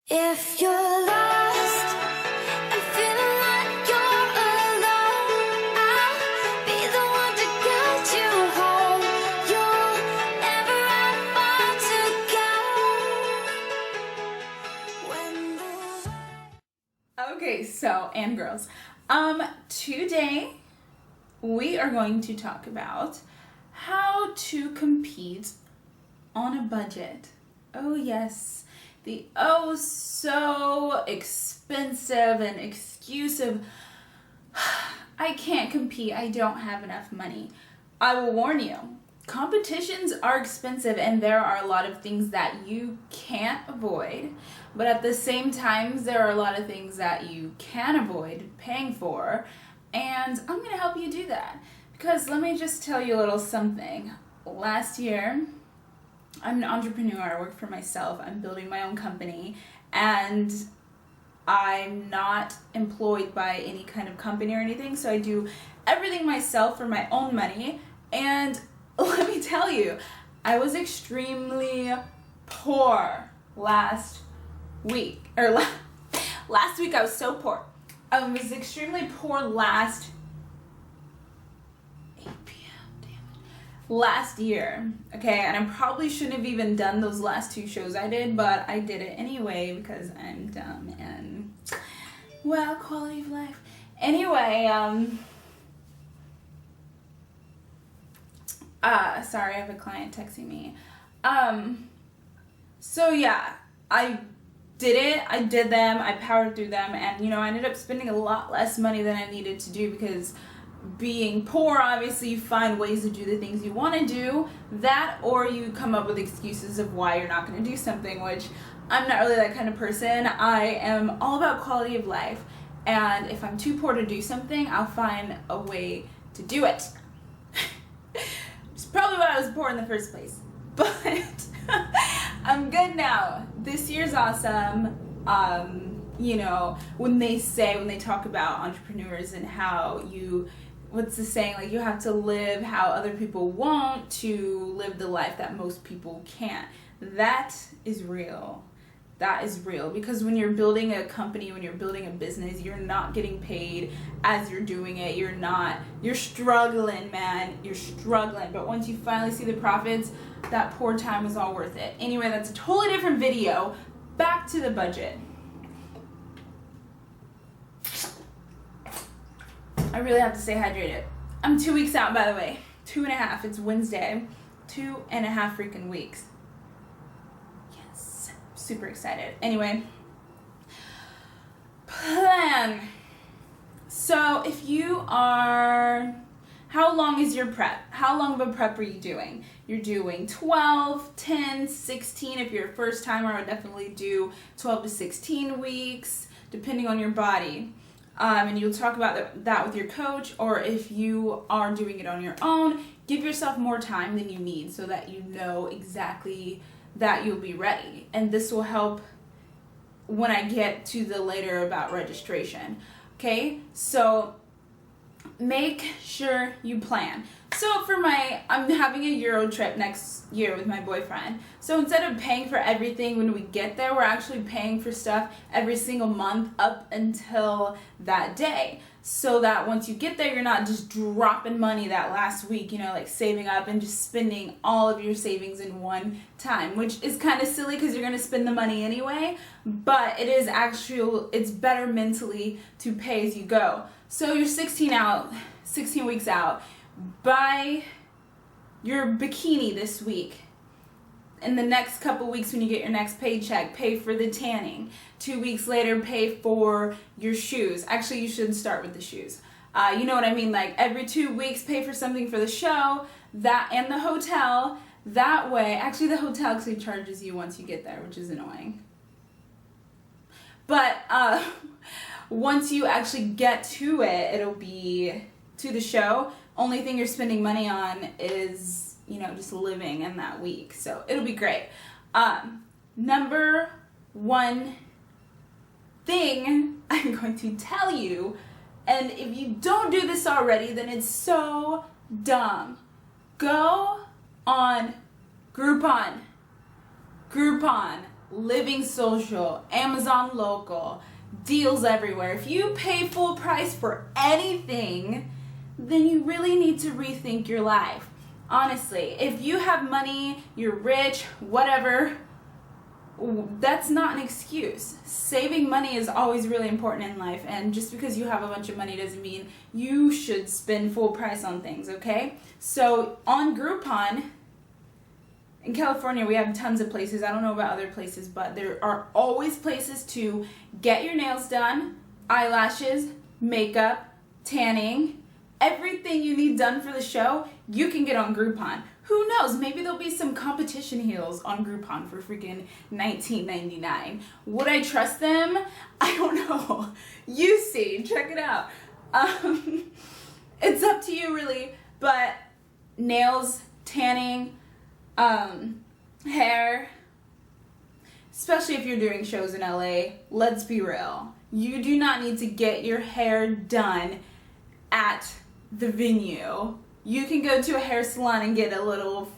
If you're lost and feeling like you're alone, I'll be the one to guide you home. You'll never have far to go when the Okay, and girls, today we are going to talk about how to compete on a budget. Oh yes, the oh so expensive and exclusive, I can't compete, I don't have enough money. I will warn you, competitions are expensive and there are a lot of things that you can't avoid, but at the same time there are a lot of things that you can avoid paying for, and I'm going to help you do that. Because let me just tell you a little something. Last year, I'm an entrepreneur, I work for myself, I'm building my own company, and I'm not employed by any kind of company or anything, so I do everything myself for my own money. And let me tell you, I was extremely poor last week. Last week I was so poor. I was extremely poor last year, okay, and I probably shouldn't have even done those last two shows I did, but I did it anyway because I'm dumb and, well, quality of life. Anyway, sorry, I have a client texting me. So yeah, I did them, I powered through them, and I ended up spending a lot less money than I needed to do because being poor, obviously you find ways to do the things you want to do, that or you come up with excuses of why you're not going to do something, which I'm not really that kind of person. I am all about quality of life, and if I'm too poor to do something, I'll find a way to do it. It's probably why I was poor in the first place, but I'm good now. This year's awesome. When they talk about entrepreneurs and how what's the saying, like, you have to live how other people won't to live the life that most people can't. That is real. That is real, because when you're building a company, when you're building a business, you're not getting paid as you're doing it. You're struggling, man. You're struggling. But once you finally see the profits, that poor time is all worth it. Anyway, that's a totally different video. Back to the budget. I really have to stay hydrated. I'm 2 weeks out, by the way. 2.5. It's Wednesday. 2.5 freaking weeks. Yes. Super excited. Anyway. Plan. So if you are... How long is your prep? How long of a prep are you doing? You're doing 12, 10, 16. If you're a first timer, I would definitely do 12 to 16 weeks, depending on your body. And you'll talk about that with your coach, or if you are doing it on your own, give yourself more time than you need so that you know exactly that you'll be ready. And this will help when I get to the later about registration. Okay, so make sure you plan. So I'm having a Euro trip next year with my boyfriend. So instead of paying for everything when we get there, we're actually paying for stuff every single month up until that day. So that once you get there, you're not just dropping money that last week, like saving up and just spending all of your savings in one time, which is kind of silly because you're going to spend the money anyway, but it's better mentally to pay as you go. So you're 16 weeks out. Buy your bikini this week. In the next couple weeks when you get your next paycheck, pay for the tanning. 2 weeks later, pay for your shoes. Actually, you should start with the shoes. You know what I mean? Like every 2 weeks, pay for something for the show, and the hotel. That way, actually the hotel actually charges you once you get there, which is annoying. But once you actually get to it, it'll be to the show. Only thing you're spending money on is, just living in that week. So it'll be great. Number one thing I'm going to tell you, and if you don't do this already, then it's so dumb. Go on Groupon. Groupon. Living Social, Amazon Local, deals everywhere. If you pay full price for anything, then you really need to rethink your life. Honestly, if you have money, you're rich, whatever, that's not an excuse. Saving money is always really important in life, and just because you have a bunch of money doesn't mean you should spend full price on things, okay? So on Groupon, in California, we have tons of places. I don't know about other places, but there are always places to get your nails done, eyelashes, makeup, tanning, everything you need done for the show, you can get on Groupon. Who knows? Maybe there'll be some competition heels on Groupon for freaking $19.99. Would I trust them? I don't know. You see. Check it out. It's up to you, really. But nails, tanning, hair, especially if you're doing shows in LA, let's be real. You do not need to get your hair done at the venue. You can go to a hair salon and get a little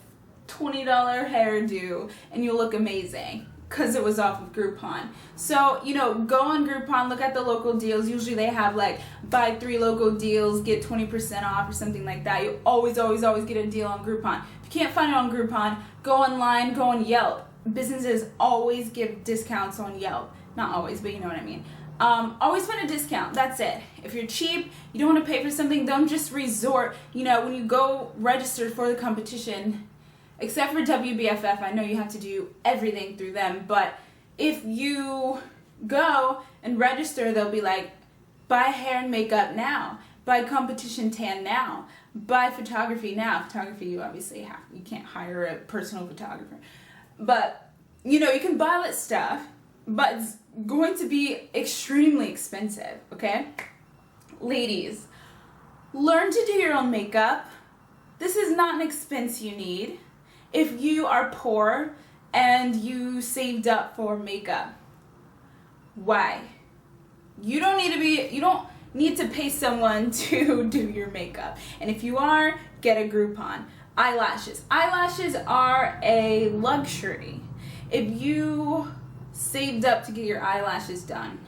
$20 hairdo and you'll look amazing because it was off of Groupon. So, go on Groupon, look at the local deals. Usually they have like buy 3 local deals, get 20% off or something like that. You always get a deal on Groupon. If you can't find it on Groupon, go online, go on Yelp. Businesses always give discounts on Yelp. Not always, but you know what I mean. Always find a discount. That's it. If you're cheap, you don't want to pay for something, don't just resort. When you go register for the competition, except for WBFF, I know you have to do everything through them, but if you go and register, they'll be like, buy hair and makeup now, buy competition tan now, buy photography now. Photography, you obviously you can't hire a personal photographer. But, you can buy that stuff, but it's going to be extremely expensive, okay? Ladies, learn to do your own makeup. This is not an expense you need. If you are poor and you saved up for makeup, why? You don't need to pay someone to do your makeup. And if you are, get a Groupon. Eyelashes. Eyelashes are a luxury. If you saved up to get your eyelashes done,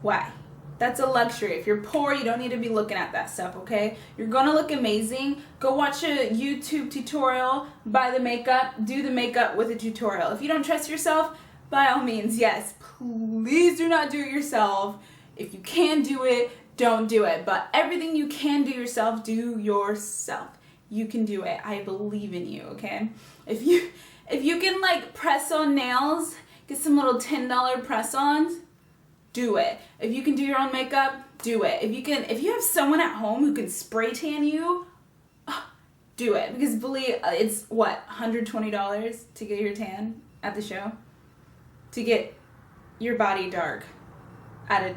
why? That's a luxury. If you're poor, you don't need to be looking at that stuff, okay? You're gonna look amazing. Go watch a YouTube tutorial, buy the makeup, do the makeup with a tutorial. If you don't trust yourself, by all means, yes, please do not do it yourself. If you can do it, don't do it. But everything you can do yourself, do yourself. You can do it. I believe in you, okay? If you can like press on nails, get some little $10 press-ons, do it. If you can do your own makeup, do it. If you have someone at home who can spray tan you, do it. Because believe it's what, $120 to get your tan at the show? To get your body dark at a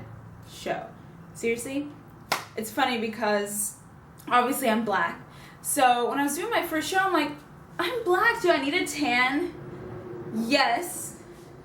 show. Seriously? It's funny because obviously I'm black. So when I was doing my first show, I'm like, I'm black, do I need a tan? Yes.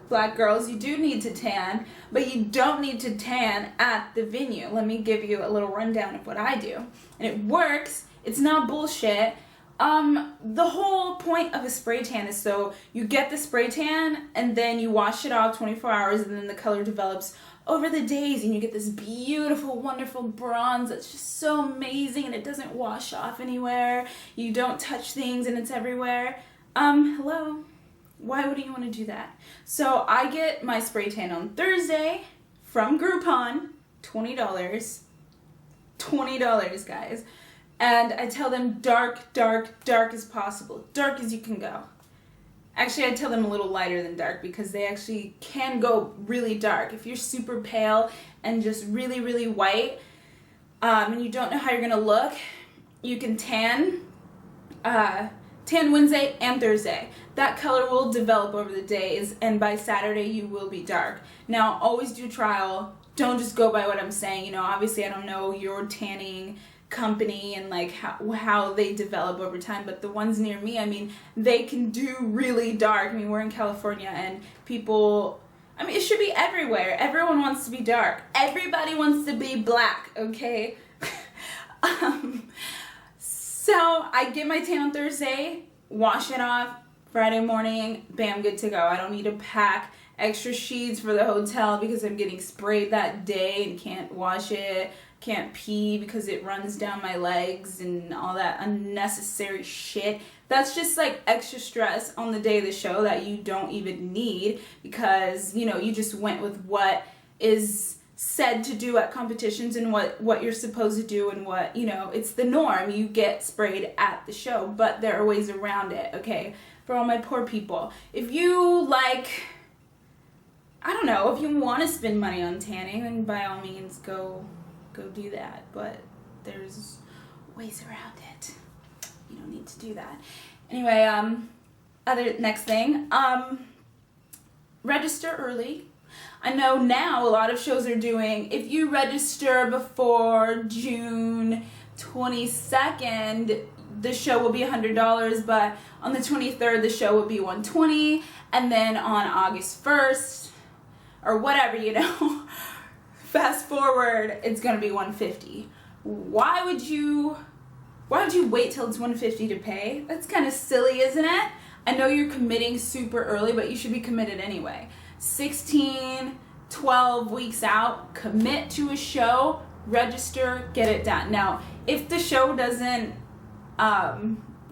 Black girls, you do need to tan, but you don't need to tan at the venue. Let me give you a little rundown of what I do. And it works. It's not bullshit. The whole point of a spray tan is so you get the spray tan and then you wash it off 24 hours and then the color develops over the days and you get this beautiful, wonderful bronze that's just so amazing and it doesn't wash off anywhere. You don't touch things and it's everywhere. Hello? Why would you want to do that? So I get my spray tan on Thursday from Groupon, $20. $20, guys. And I tell them dark as possible. Dark as you can go. Actually, I tell them a little lighter than dark because they actually can go really dark. If you're super pale and just really, really white, and you don't know how you're going to look, you can tan Wednesday and Thursday. That color will develop over the days, and by Saturday you will be dark. Now, always do trial. Don't just go by what I'm saying. Obviously I don't know your tanning company and like how they develop over time, but the ones near me, they can do really dark. We're in California and people, it should be everywhere. Everyone wants to be dark. Everybody wants to be black, okay? So I get my tan on Thursday, wash it off, Friday morning, bam, good to go. I don't need to pack extra sheets for the hotel because I'm getting sprayed that day and can't wash it, can't pee because it runs down my legs and all that unnecessary shit. That's just like extra stress on the day of the show that you don't even need because, you know, you just went with what is said to do at competitions and what you're supposed to do and what, you know, it's the norm. You get sprayed at the show, but there are ways around it, okay? For all my poor people. If you like, I don't know, if you want to spend money on tanning, then by all means go do that. But there's ways around it. You don't need to do that. Anyway, next thing, register early. I know now a lot of shows are doing, if you register before June 22nd, the show will be $100, but on the 23rd, the show will be $120, and then on August 1st, or whatever, you know, fast forward, it's gonna be $150. Why would you wait till it's $150 to pay? That's kind of silly, isn't it? I know you're committing super early, but you should be committed anyway. 16, 12 weeks out, commit to a show, register, get it done. Now, if the show doesn't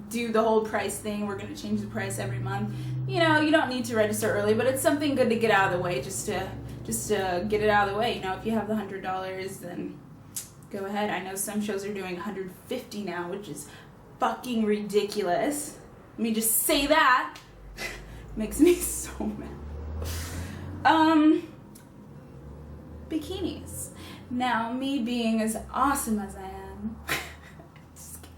do the whole price thing, we're going to change the price every month, you know, you don't need to register early, but it's something good to get out of the way, just to get it out of the way. You know, if you have the $100, then go ahead. I know some shows are doing $150 now, which is fucking ridiculous. Let me just say that. Makes me so mad. Bikinis. Now, me being as awesome as I am, just kidding.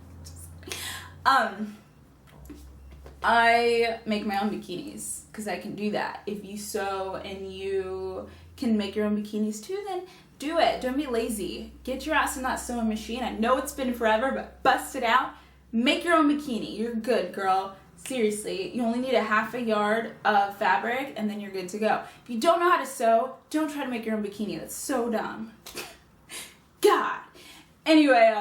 I make my own bikinis because I can do that. If you sew and you can make your own bikinis too, then do it. Don't be lazy. Get your ass in that sewing machine. I know it's been forever, but bust it out. Make your own bikini. You're good, girl. Seriously, you only need a half a yard of fabric and then you're good to go. If you don't know how to sew, don't try to make your own bikini. That's so dumb. God. Anyway,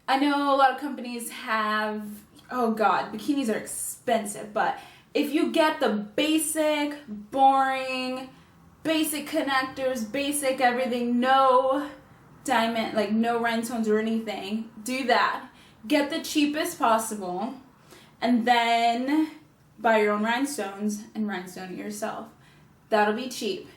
I know a lot of companies have, oh God, bikinis are expensive, but if you get the basic, boring, basic connectors, basic everything, no diamond, like no rhinestones or anything, do that. Get the cheapest possible. And then buy your own rhinestones and rhinestone it yourself. That'll be cheap.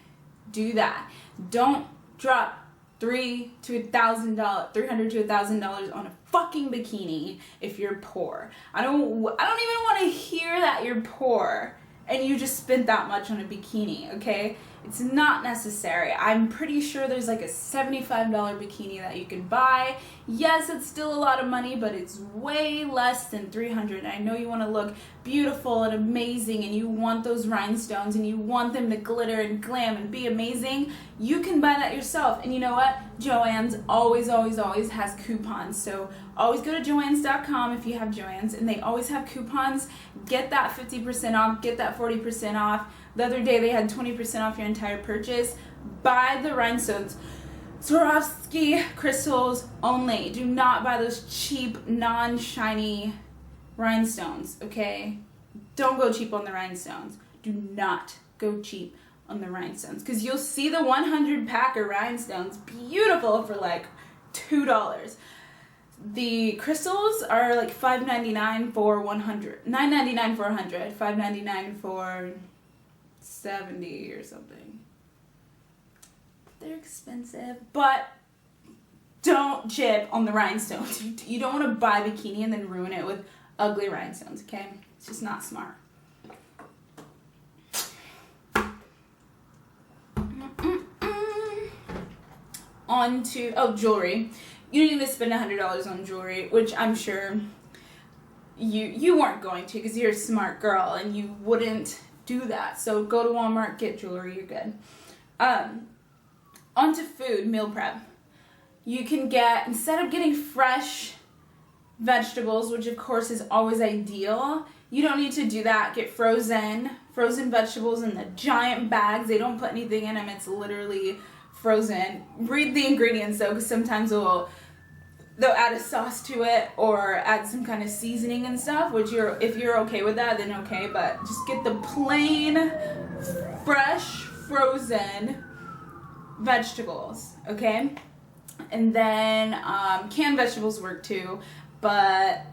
Do that. Don't drop $300 to $1,000 on a fucking bikini if you're poor. I don't even want to hear that you're poor and you just spent that much on a bikini, okay? It's not necessary. I'm pretty sure there's like a $75 bikini that you can buy. Yes, it's still a lot of money, but it's way less than $300. I know you want to look beautiful and amazing and you want those rhinestones and you want them to glitter and glam and be amazing. You can buy that yourself. And you know what? Joann's always has coupons. So always go to joanns.com if you have Joann's, and they always have coupons. Get that 50% off, get that 40% off. The other day they had 20% off your entire purchase. Buy the rhinestones. Swarovski crystals only. Do not buy those cheap, non-shiny rhinestones, okay? Don't go cheap on the rhinestones. Do not go cheap on the rhinestones, because you'll see the 100 pack of rhinestones, beautiful, for like $2. The crystals are like $5.99 for 100, $9.99 for 100, $5.99 for 70 or something. They're expensive, but don't chip on the rhinestones. You don't want to buy a bikini and then ruin it with ugly rhinestones, okay? It's just not smart. On to, jewelry. You don't need to spend $100 on jewelry, which I'm sure you weren't going to, because you're a smart girl and you wouldn't do that. So go to Walmart, get jewelry, you're good. On to food, meal prep. You can get, instead of getting fresh vegetables, which of course is always ideal, you don't need to do that. Get frozen vegetables in the giant bags. They don't put anything in them. It's literally frozen. Read the ingredients though, because sometimes it will they'll add a sauce to it or add some kind of seasoning and stuff, which if you're okay with that, then okay, but just get the plain, fresh, frozen vegetables, okay? And then canned vegetables work too, but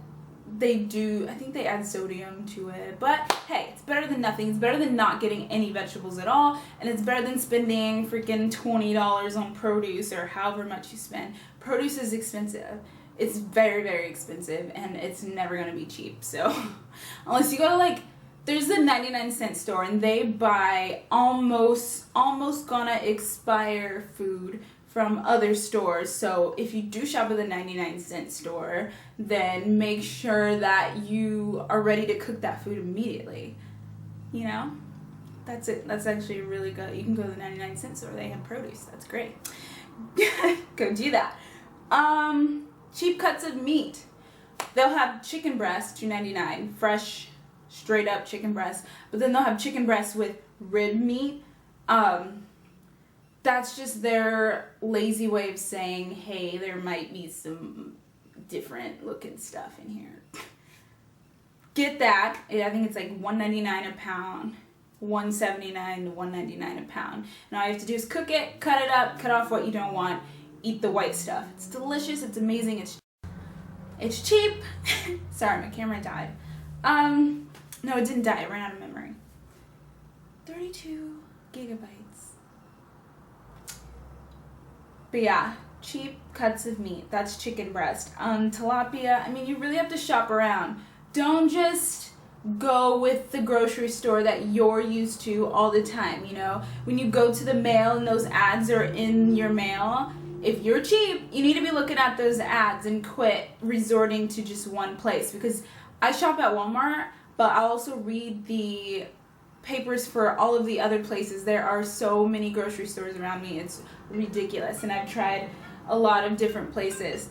I think they add sodium to it, but hey, it's better than nothing. It's better than not getting any vegetables at all, and it's better than spending freaking $20 on produce or however much you spend. Produce is expensive. It's very, very expensive, and it's never going to be cheap. So unless you go to like, there's the 99-cent store, and they buy almost gonna expire food from other stores. So if you do shop at the 99-cent store, then make sure that you are ready to cook that food immediately. You know? That's it. That's actually really good. You can go to the 99-cent store. They have produce. That's great. Go do that. Cheap cuts of meat. They'll have chicken breast, $2.99, fresh, straight up chicken breast. But then they'll have chicken breast with rib meat. That's just their lazy way of saying, hey, there might be some different looking stuff in here. Get that. I think it's like $1.99 a pound, $1.79 to $1.99 a pound. And all you have to do is cook it, cut it up, cut off what you don't want, eat the white stuff. It's delicious. It's amazing. It's cheap. Sorry, my camera died. No, it didn't die. It ran out of memory. 32 gigabytes. But yeah, cheap cuts of meat. That's chicken breast. Tilapia, I mean, you really have to shop around. Don't just go with the grocery store that you're used to all the time, you know? When you go to the mail and those ads are in your mail, if you're cheap, you need to be looking at those ads and quit resorting to just one place. Because I shop at Walmart, but I also read the papers for all of the other places. There are so many grocery stores around me. It's ridiculous. And I've tried a lot of different places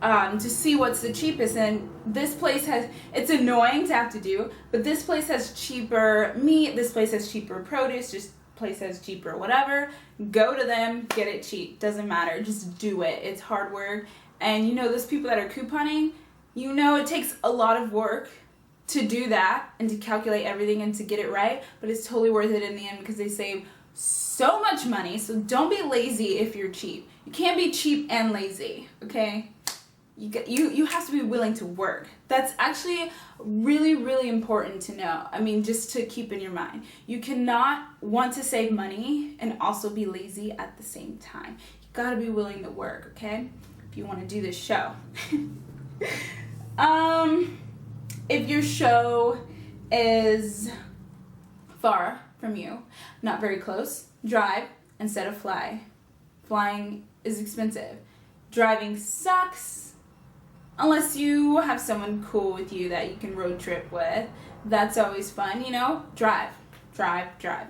to see what's the cheapest. And this place has, it's annoying to have to do, but this place has cheaper meat, this place has cheaper produce, this place has cheaper whatever. Go to them, get it cheap. Doesn't matter. Just do it. It's hard work. And you know, those people that are couponing, you know it takes a lot of work to do that and to calculate everything and to get it right, but it's totally worth it in the end because they save so much money. So don't be lazy if you're cheap. You can't be cheap and lazy, okay? You have to be willing to work. That's actually really, really important to know. I mean, just to keep in your mind. You cannot want to save money and also be lazy at the same time. You gotta be willing to work, okay? If you want to do this show. If your show is far from you, not very close, drive instead of fly. Flying is expensive. Driving sucks unless you have someone cool with you that you can road trip with. That's always fun, you know? Drive.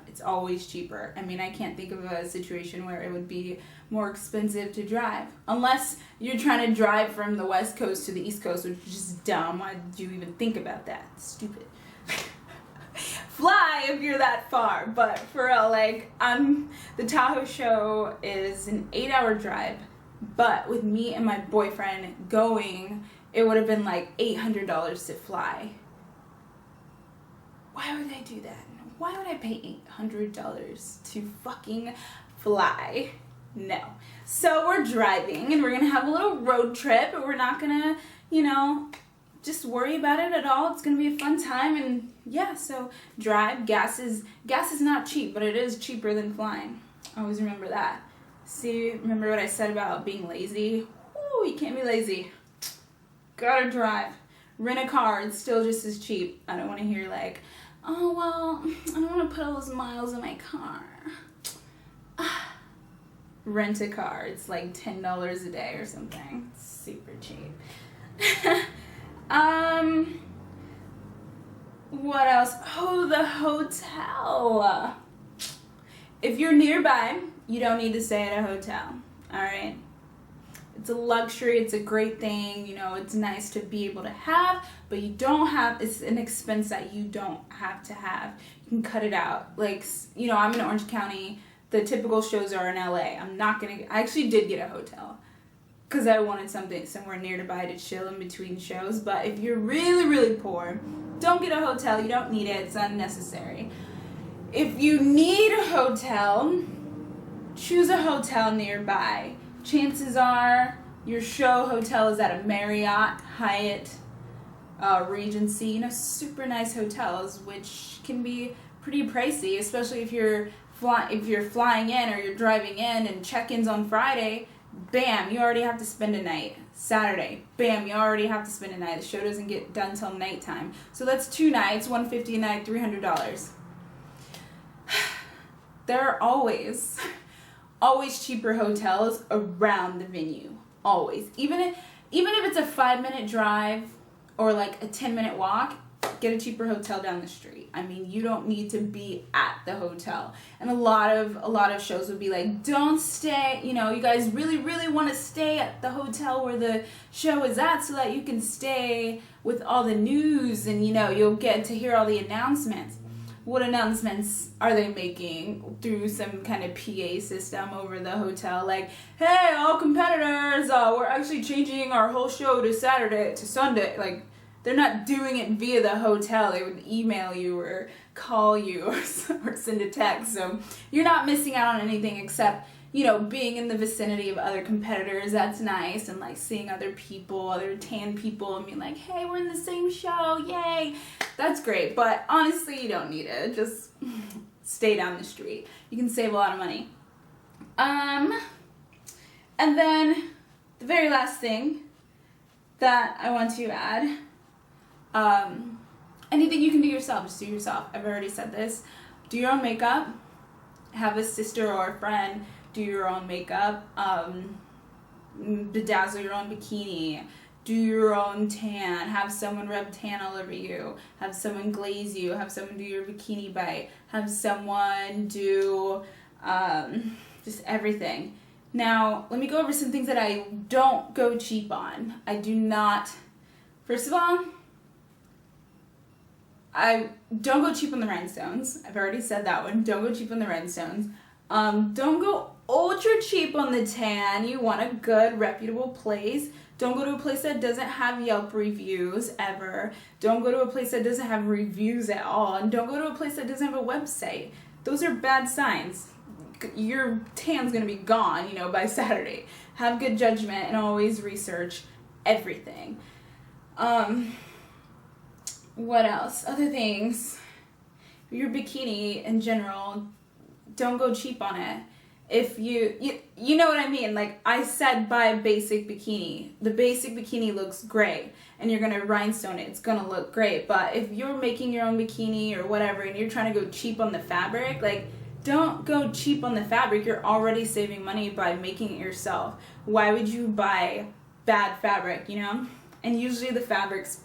It's always cheaper. I mean, I can't think of a situation where it would be more expensive to drive. Unless you're trying to drive from the West Coast to the East Coast, which is just dumb. Why did you even think about that? It's stupid. Fly if you're that far. But for real, like, the Tahoe show is an 8-hour drive. But with me and my boyfriend going, it would have been like $800 to fly. Why would I do that? Why would I pay $800 to fucking fly? No. So we're driving and we're gonna have a little road trip, and we're not gonna, you know, just worry about it at all. It's gonna be a fun time, and yeah, so drive. Gas is not cheap, but it is cheaper than flying. Always remember that. See, remember what I said about being lazy? Ooh, you can't be lazy. Gotta drive. Rent a car, it's still just as cheap. I don't want to hear like, oh, well, I don't want to put all those miles in my car. Rent a car. It's like $10 a day or something. It's super cheap. What else? Oh, the hotel. If you're nearby, you don't need to stay at a hotel. All right? It's a luxury, it's a great thing, you know, it's nice to be able to have, but you don't have, it's an expense that you don't have to have. You can cut it out. Like, you know, I'm in Orange County, the typical shows are in LA. I actually did get a hotel. because I wanted somewhere nearby to chill in between shows. But if you're really, really poor, don't get a hotel. You don't need it. It's unnecessary. If you need a hotel, choose a hotel nearby. Chances are your show hotel is at a Marriott, Hyatt, Regency, super nice hotels, which can be pretty pricey, especially if you're flying in or you're driving in and check-in's on Friday. Bam, you already have to spend a night. Saturday, bam, you already have to spend a night. The show doesn't get done till nighttime. So that's 2 nights, $150 a night, $300. There are always cheaper hotels around the venue. Always. Even if it's a 5-minute drive or like a 10-minute walk, get a cheaper hotel down the street. I mean, you don't need to be at the hotel. And a lot of shows would be like, don't stay, you guys really, really want to stay at the hotel where the show is at so that you can stay with all the news and, you'll get to hear all the announcements. What announcements are they making through some kind of PA system over the hotel? Like, hey, all competitors, we're actually changing our whole show to Sunday. Like, they're not doing it via the hotel. They would email you or call you or send a text. So you're not missing out on anything except, being in the vicinity of other competitors. That's nice. And like seeing other people, other tan people, and being like, hey, we're in the same show. Yay. That's great. But honestly, you don't need it. Just stay down the street. You can save a lot of money. And then the very last thing that I want to add, anything you can do yourself, just do yourself. I've already said this. Do your own makeup. Have a sister or a friend do your own makeup. Bedazzle your own bikini. Do your own tan. Have someone rub tan all over you. Have someone glaze you. Have someone do your bikini bite. Have someone do just everything. Now, let me go over some things that I don't go cheap on. I do not, first of all, I don't go cheap on the rhinestones. I've already said that one. Don't go cheap on the rhinestones. Don't go ultra cheap on the tan. You want a good, reputable place. Don't go to a place that doesn't have Yelp reviews ever. Don't go to a place that doesn't have reviews at all. And don't go to a place that doesn't have a website. Those are bad signs. Your tan's going to be gone, by Saturday. Have good judgment and always research everything. What else? Other things. Your bikini in general, don't go cheap on it. If you know what I mean. Like I said, buy a basic bikini. The basic bikini looks great and you're going to rhinestone it. It's going to look great. But if you're making your own bikini or whatever and you're trying to go cheap on the fabric, like don't go cheap on the fabric. You're already saving money by making it yourself. Why would you buy bad fabric, And usually the fabric's,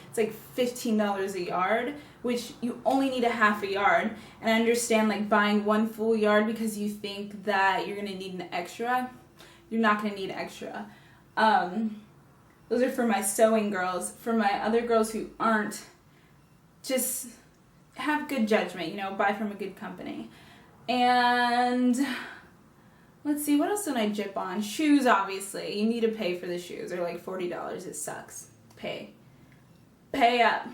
it's like $15 a yard, which you only need a half a yard. And I understand like buying one full yard because you think that you're going to need an extra. You're not going to need extra. Those are for my sewing girls. For my other girls who aren't, just have good judgment, buy from a good company. And let's see, what else did I jip on? Shoes, obviously. You need to pay for the shoes. They're like $40. It sucks. Pay up.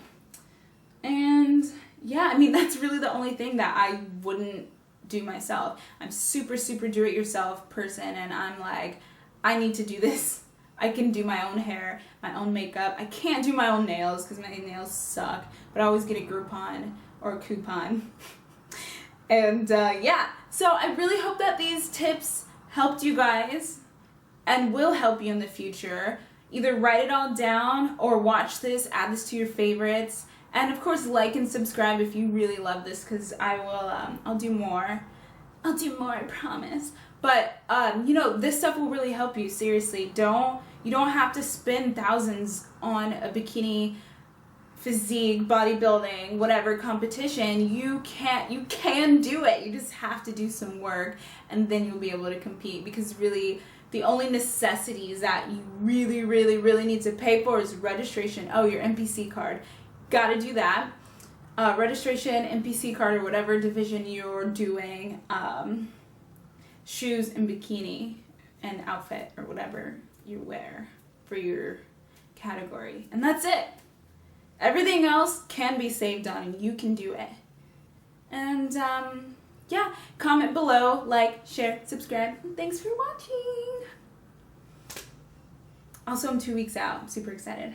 And yeah, that's really the only thing that I wouldn't do myself. I'm super, super do-it-yourself person, and I'm like, I need to do this. I can do my own hair, my own makeup. I can't do my own nails because my nails suck, but I always get a Groupon or a coupon. And yeah, so I really hope that these tips helped you guys and will help you in the future. Either write it all down or watch this, add this to your favorites. And of course, like and subscribe if you really love this, because I will, I'll do more, I promise. But, this stuff will really help you, seriously. You don't have to spend thousands on a bikini, physique, bodybuilding, whatever competition. You can do it. You just have to do some work, and then you'll be able to compete, because really, the only necessities that you really, really, really need to pay for is registration. Oh, your NPC card. Gotta do that. Registration, NPC card, or whatever division you're doing. Shoes and bikini and outfit or whatever you wear for your category. And that's it. Everything else can be saved on and you can do it. And yeah, comment below, like, share, subscribe, and thanks for watching. Also, I'm 2 weeks out. I'm super excited.